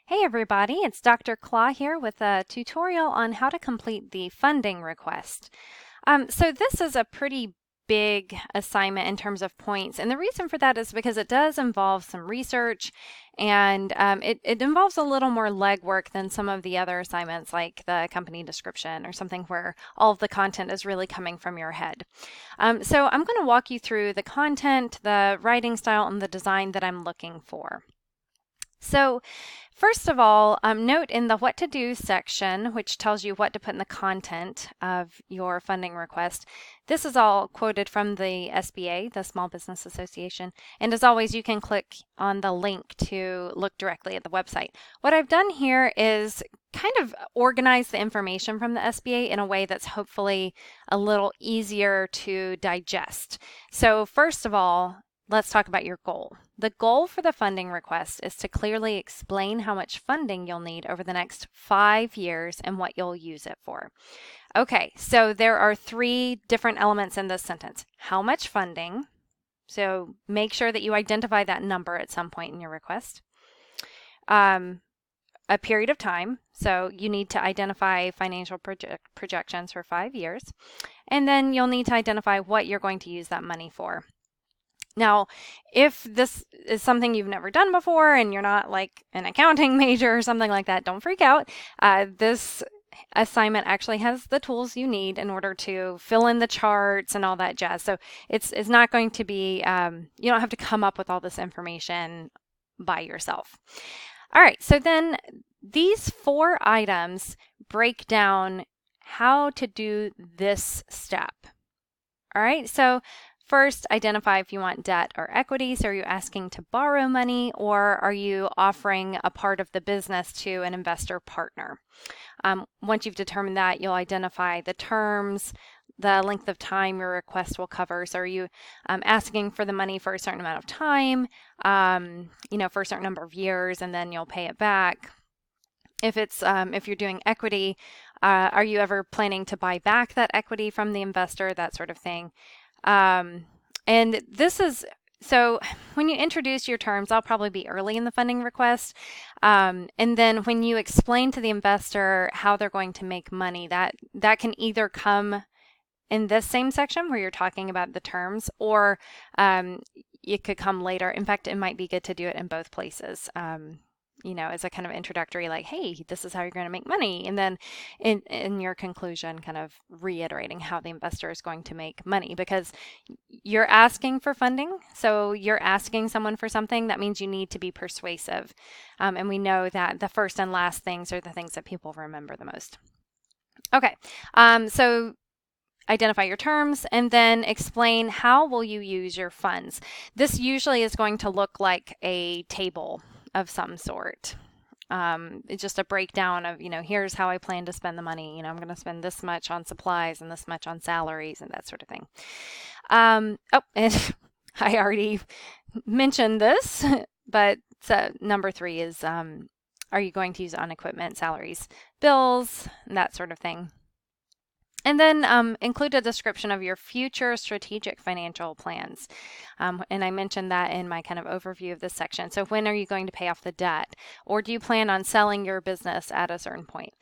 Hey everybody, it's Dr. Claw here with a tutorial on how to complete the funding request. So this is a pretty big assignment in terms of points, and the reason for that is because it does involve some research and it involves a little more legwork than some of the other assignments like the company description or something where all of the content is really coming from your head. So I'm going to walk you through the content, the writing style, and the design that I'm looking for. So first of all, note in the what to do section, which tells you what to put in the content of your funding request, this is all quoted from the SBA, the Small Business Association. And as always, you can click on the link to look directly at the website. What I've done here is kind of organize the information from the SBA in a way that's hopefully a little easier to digest. So first of all, let's talk about your goal. The goal for the funding request is to clearly explain how much funding you'll need over the next 5 years and what you'll use it for. Okay, so there are 3 different elements in this sentence. How much funding? So make sure that you identify that number at some point in your request. A period of time. So you need to identify financial projections for 5 years. And then you'll need to identify what you're going to use that money for. Now, if this is something you've never done before and you're not like an accounting major or something like that, don't freak out. This assignment actually has the tools you need in order to fill in the charts and all that jazz. So it's not going to be, you don't have to come up with all this information by yourself. All right, so then these 4 items break down how to do this step. All right, so first, identify if you want debt or equity. So are you asking to borrow money or are you offering a part of the business to an investor partner? Once you've determined that, you'll identify the terms, the length of time your request will cover. So are you asking for the money for a certain amount of time, for a certain number of years, and then you'll pay it back? If it's if you're doing equity, are you ever planning to buy back that equity from the investor, that sort of thing? And this is, so when you introduce your terms, I'll probably be early in the funding request. And then when you explain to the investor how they're going to make money, that can either come in this same section where you're talking about the terms, or it could come later. In fact, it might be good to do it in both places. As a kind of introductory, like, hey, this is how you're going to make money. And then in your conclusion, kind of reiterating how the investor is going to make money, because you're asking for funding. So you're asking someone for something. That means you need to be persuasive. And we know that the first and last things are the things that people remember the most. Okay, so identify your terms and then explain how will you use your funds. This usually is going to look like a table of some sort. It's just a breakdown of, here's how I plan to spend the money. I'm going to spend this much on supplies and this much on salaries and that sort of thing. And I already mentioned this, but number 3 is, are you going to use on equipment, salaries, bills, and that sort of thing. And then include a description of your future strategic financial plans. And I mentioned that in my kind of overview of this section. So when are you going to pay off the debt? Or do you plan on selling your business at a certain point?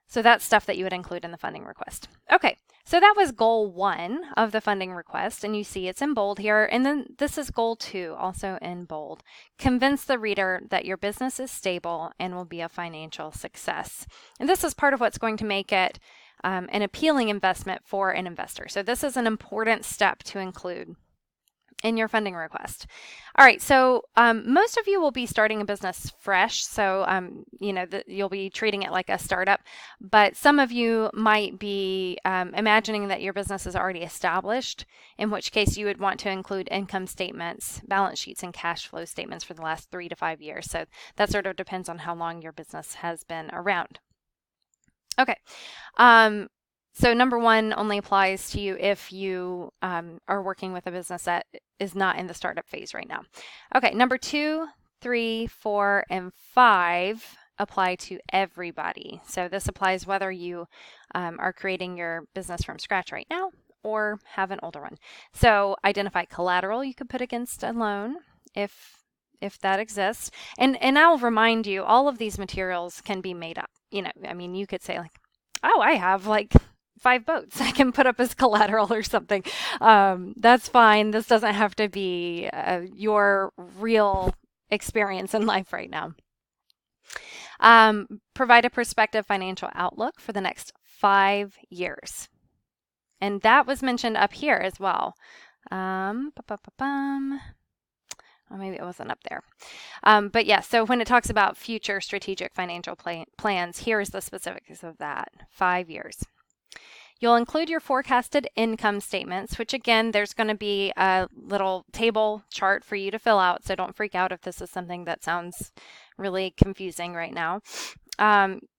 So that's stuff that you would include in the funding request. Okay, so that was goal 1 of the funding request. And you see it's in bold here. And then this is goal 2, also in bold. Convince the reader that your business is stable and will be a financial success. And this is part of what's going to make it an appealing investment for an investor. So this is an important step to include in your funding request. All right, so most of you will be starting a business fresh, so you'll be treating it like a startup, but some of you might be imagining that your business is already established, in which case you would want to include income statements, balance sheets, and cash flow statements for the last 3 to 5 years. So that sort of depends on how long your business has been around. Okay, so number 1 only applies to you if you are working with a business that is not in the startup phase right now. Okay, number 2, 3, 4, and 5 apply to everybody. So this applies whether you are creating your business from scratch right now or have an older one. So identify collateral you could put against a loan if if that exists. And I'll remind you, all of these materials can be made up. I mean, you could say like, oh, I have like 5 boats I can put up as collateral or something. That's fine. This doesn't have to be your real experience in life right now. Provide a prospective financial outlook for the next 5 years. And that was mentioned up here as well. Well, maybe it wasn't up there. But yeah, so when it talks about future strategic financial plans, here's the specifics of that. 5 years. You'll include your forecasted income statements, which again, there's going to be a little table chart for you to fill out. So don't freak out if this is something that sounds really confusing right now.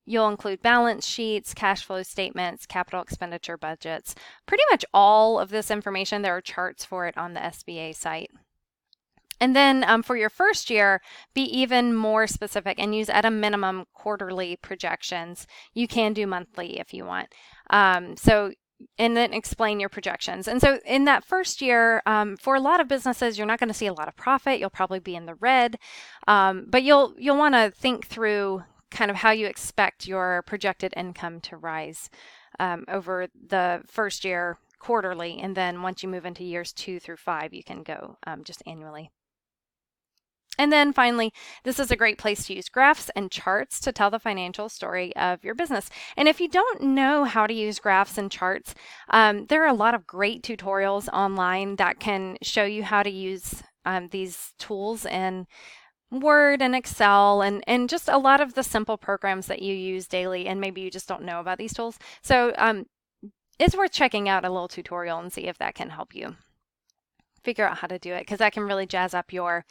You'll include balance sheets, cash flow statements, capital expenditure budgets, pretty much all of this information. There are charts for it on the SBA site. And then for your first year, be even more specific and use at a minimum quarterly projections. You can do monthly if you want. And then explain your projections. And so in that first year, for a lot of businesses, you're not going to see a lot of profit. You'll probably be in the red, but you'll want to think through kind of how you expect your projected income to rise over the first year quarterly. And then once you move into years 2 through 5, you can go just annually. And then finally, this is a great place to use graphs and charts to tell the financial story of your business. And if you don't know how to use graphs and charts, there are a lot of great tutorials online that can show you how to use these tools in Word and Excel and just a lot of the simple programs that you use daily, and maybe you just don't know about these tools. So it's worth checking out a little tutorial and see if that can help you figure out how to do it, because that can really jazz up your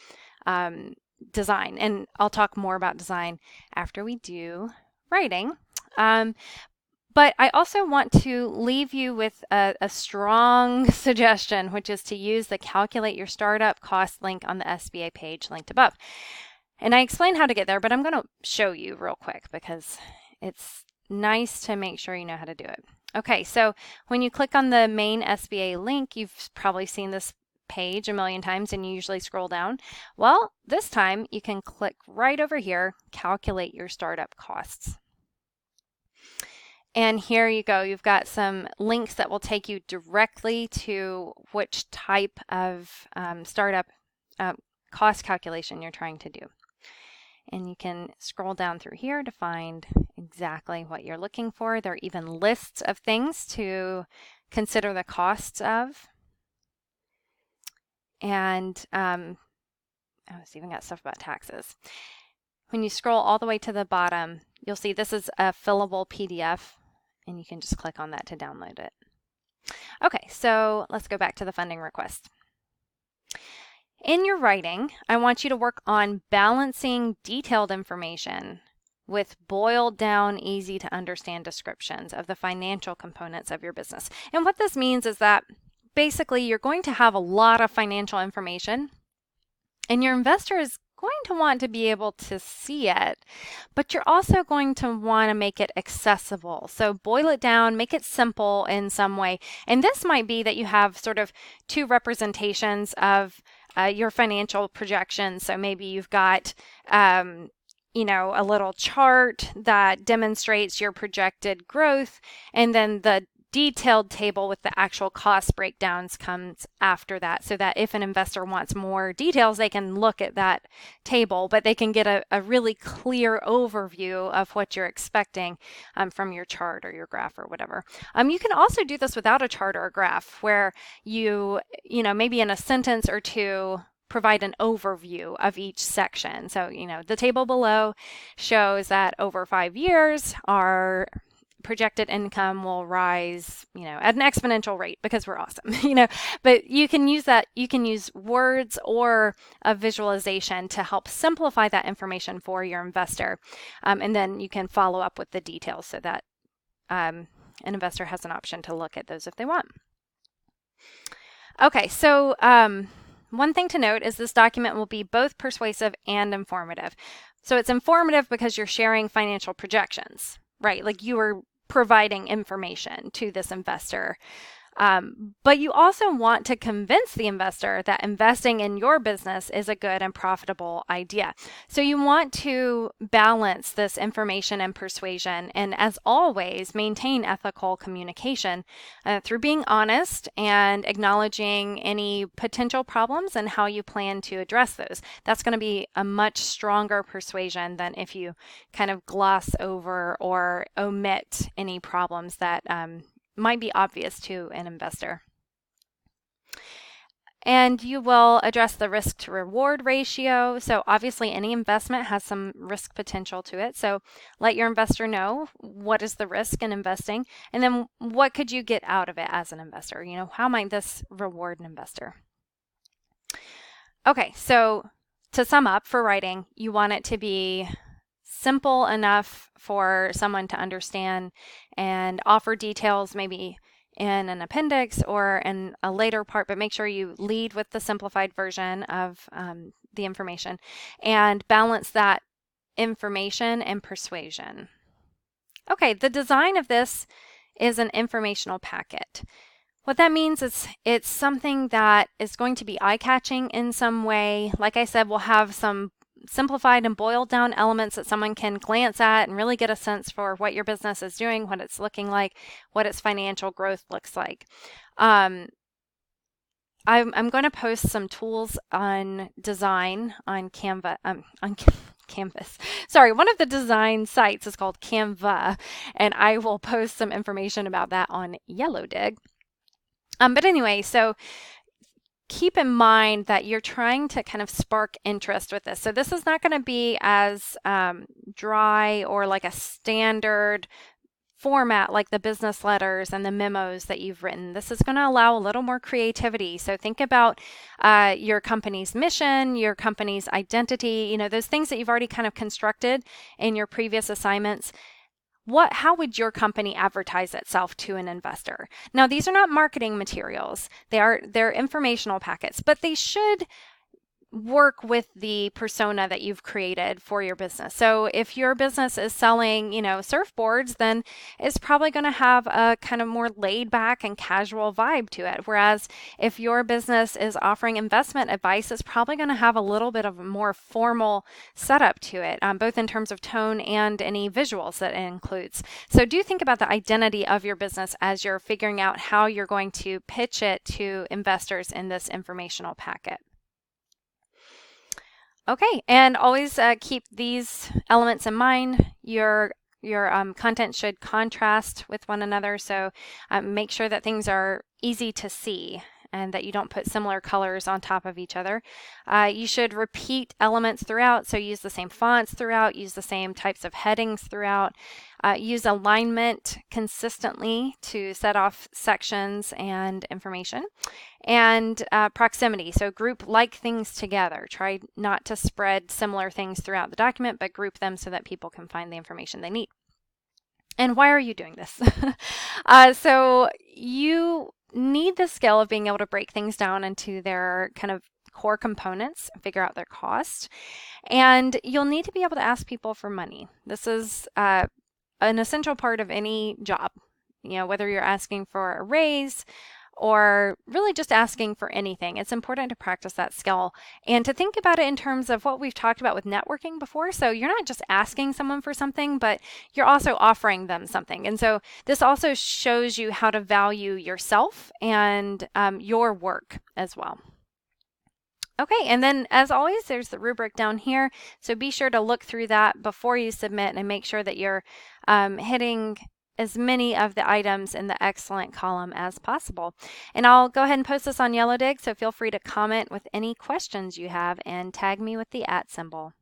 design. And I'll talk more about design after we do writing. But I also want to leave you with a strong suggestion, which is to use the Calculate Your Startup Cost link on the SBA page linked above. And I explain how to get there, but I'm going to show you real quick because it's nice to make sure you know how to do it. Okay, so when you click on the main SBA link, you've probably seen this page a million times and you usually scroll down. Well, this time you can click right over here, Calculate Your Startup Costs. And here you go. You've got some links that will take you directly to which type of startup cost calculation you're trying to do. And you can scroll down through here to find exactly what you're looking for. There are even lists of things to consider the costs of. And it's even got stuff about taxes. When you scroll all the way to the bottom, you'll see this is a fillable PDF, and you can just click on that to download it. Okay, so let's go back to the funding request. In your writing, I want you to work on balancing detailed information with boiled down, easy to understand descriptions of the financial components of your business. And what this means is that basically you're going to have a lot of financial information, and your investor is going to want to be able to see it, but you're also going to want to make it accessible. So boil it down, make it simple in some way. And this might be that you have sort of 2 representations of your financial projections. So maybe you've got a little chart that demonstrates your projected growth, and then the detailed table with the actual cost breakdowns comes after that, so that if an investor wants more details, they can look at that table, but they can get a really clear overview of what you're expecting from your chart or your graph or whatever. You can also do this without a chart or a graph, where you maybe in a sentence or 2 provide an overview of each section. So, the table below shows that over 5 years, our projected income will rise, at an exponential rate because we're awesome, but you can use that. You can use words or a visualization to help simplify that information for your investor. And then you can follow up with the details so that an investor has an option to look at those if they want. Okay, so one thing to note is this document will be both persuasive and informative. So it's informative because you're sharing financial projections, right? Like you are providing information to this investor. But you also want to convince the investor that investing in your business is a good and profitable idea. So you want to balance this information and persuasion, and as always, maintain ethical communication through being honest and acknowledging any potential problems and how you plan to address those. That's going to be a much stronger persuasion than if you kind of gloss over or omit any problems that might be obvious to an investor. And you will address the risk to reward ratio. So obviously any investment has some risk potential to it. So let your investor know what is the risk in investing, and then what could you get out of it as an investor? You know, how might this reward an investor? Okay, so to sum up for writing, you want it to be simple enough for someone to understand and offer details maybe in an appendix or in a later part, but make sure you lead with the simplified version of the information and balance that information and persuasion. Okay, the design of this is an informational packet. What that means is it's something that is going to be eye-catching in some way. Like I said, we'll have some simplified and boiled down elements that someone can glance at and really get a sense for what your business is doing, what it's looking like, what its financial growth looks like. I'm going to post some tools on design on Canva, on Canvas. Sorry, one of the design sites is called Canva, and I will post some information about that on Yellowdig. But anyway, so keep in mind that you're trying to kind of spark interest with this. So this is not going to be as dry or like a standard format like the business letters and the memos that you've written. This is going to allow a little more creativity. So think about your company's mission, your company's identity, you know, those things that you've already kind of constructed in your previous assignments. How would your company advertise itself to an investor? Now, these are not marketing materials. They're informational packets, but they should work with the persona that you've created for your business. So if your business is selling, you know, surfboards, then it's probably going to have a kind of more laid back and casual vibe to it. Whereas if your business is offering investment advice, it's probably going to have a little bit of a more formal setup to it, both in terms of tone and any visuals that it includes. So do think about the identity of your business as you're figuring out how you're going to pitch it to investors in this informational packet. Okay, and always keep these elements in mind. Your content should contrast with one another, so make sure that things are easy to see and that you don't put similar colors on top of each other. You should repeat elements throughout, so use the same fonts throughout, use the same types of headings throughout, use alignment consistently to set off sections and information, and proximity, so group like things together. Try not to spread similar things throughout the document, but group them so that people can find the information they need. And why are you doing this? So you need the skill of being able to break things down into their kind of core components, figure out their cost, and you'll need to be able to ask people for money. This is an essential part of any job, you know, whether you're asking for a raise or really just asking for anything. It's important to practice that skill and to think about it in terms of what we've talked about with networking before. So you're not just asking someone for something, but you're also offering them something. And so this also shows you how to value yourself and your work as well. Okay, and then as always, there's the rubric down here. So be sure to look through that before you submit and make sure that you're hitting as many of the items in the excellent column as possible. And I'll go ahead and post this on Yellowdig, so feel free to comment with any questions you have and tag me with the @ symbol.